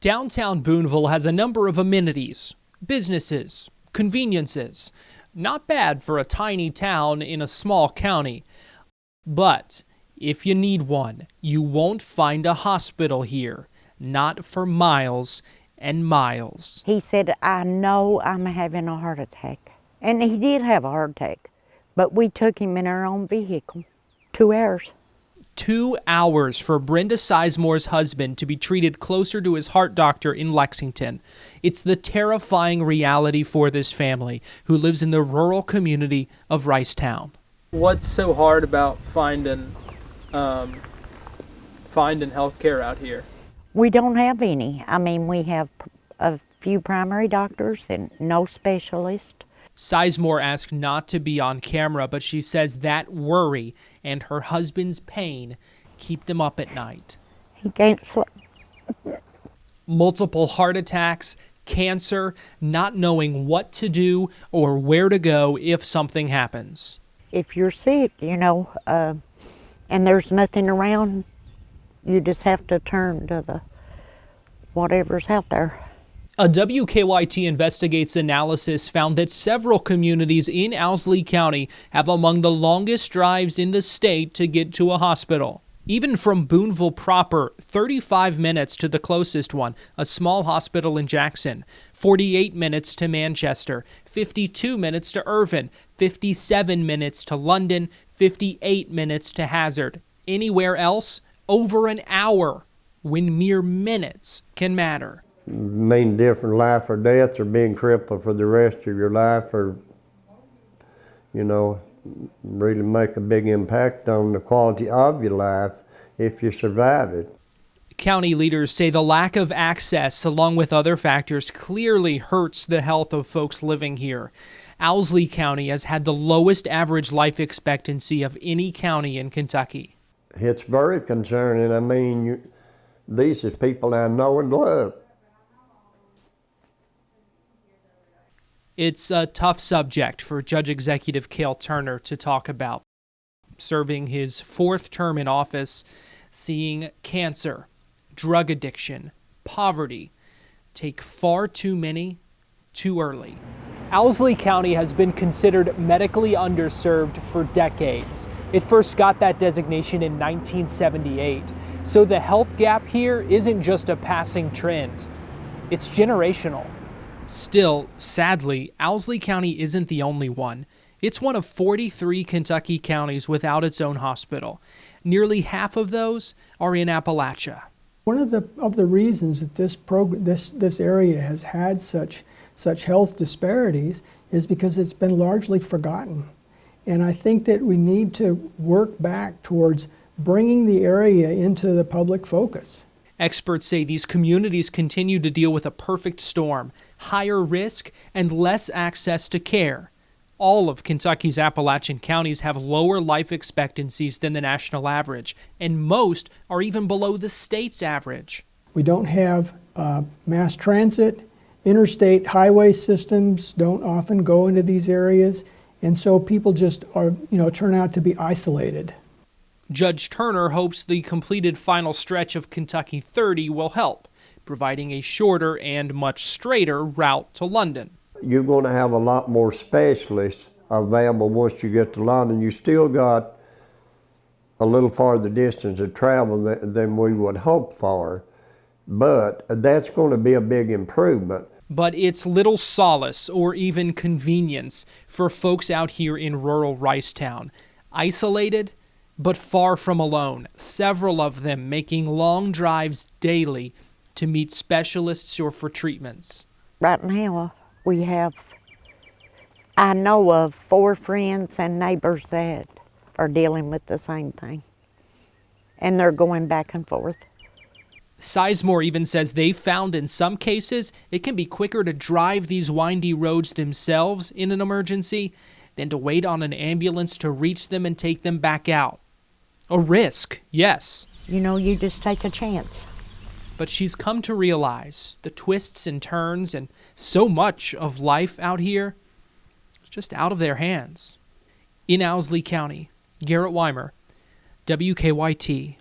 Downtown Boonville has a number of amenities, businesses, conveniences. Not bad for a tiny town in a small county. But if you need one, you won't find a hospital here. Not for miles and miles. He said, I know I'm having a heart attack. And he did have a heart attack. But we took him in our own vehicle. 2 hours. 2 hours for Brenda Sizemore's husband to be treated closer to his heart doctor in Lexington. It's the terrifying reality for this family who lives in the rural community of Ricetown. What's so hard about finding health care out here? We don't have any. I mean, we have a few primary doctors and no specialist. Sizemore asked not to be on camera, but she says that worry and her husband's pain keep them up at night. He can't sleep. Multiple heart attacks, cancer, not knowing what to do or where to go if something happens. If you're sick, and there's nothing around, you just have to turn to the whatever's out there. A WKYT Investigates analysis found that several communities in Owsley County have among the longest drives in the state to get to a hospital. Even from Boonville proper, 35 minutes to the closest one, a small hospital in Jackson, 48 minutes to Manchester, 52 minutes to Irvin, 57 minutes to London, 58 minutes to Hazard. Anywhere else, over an hour, when mere minutes can matter. Mean different life or death, or being crippled for the rest of your life, or really make a big impact on the quality of your life if you survive it. County leaders say the lack of access, along with other factors, clearly hurts the health of folks living here. Owsley County has had the lowest average life expectancy of any county in Kentucky. It's very concerning. I mean, these are people I know and love. It's a tough subject for Judge Executive Cale Turner to talk about. Serving his 4th term in office, seeing cancer, drug addiction, poverty take far too many too early. Owsley County has been considered medically underserved for decades. It first got that designation in 1978. So the health gap here isn't just a passing trend, it's generational. Still, sadly, Owsley County isn't the only one. It's one of 43 Kentucky counties without its own hospital. Nearly half of those are in Appalachia. One of the reasons that this area has had such health disparities is because it's been largely forgotten. And I think that we need to work back towards bringing the area into the public focus. Experts say these communities continue to deal with a perfect storm, higher risk and less access to care. All of Kentucky's Appalachian counties have lower life expectancies than the national average, and most are even below the state's average. We don't have mass transit. Interstate highway systems don't often go into these areas, and so people just turn out to be isolated. Judge Turner hopes the completed final stretch of Kentucky 30 will help, providing a shorter and much straighter route to London. You're going to have a lot more specialists available once you get to London. You still got a little farther distance of travel than we would hope for, but that's going to be a big improvement. But it's little solace or even convenience for folks out here in rural Ricetown. Isolated, but far from alone, several of them making long drives daily to meet specialists or for treatments. Right now, I know of 4 friends and neighbors that are dealing with the same thing, and they're going back and forth. Sizemore even says they've found in some cases it can be quicker to drive these windy roads themselves in an emergency than to wait on an ambulance to reach them and take them back out. A risk, yes. You just take a chance. But she's come to realize the twists and turns and so much of life out here is just out of their hands. In Owsley County, Garrett Weimer, WKYT.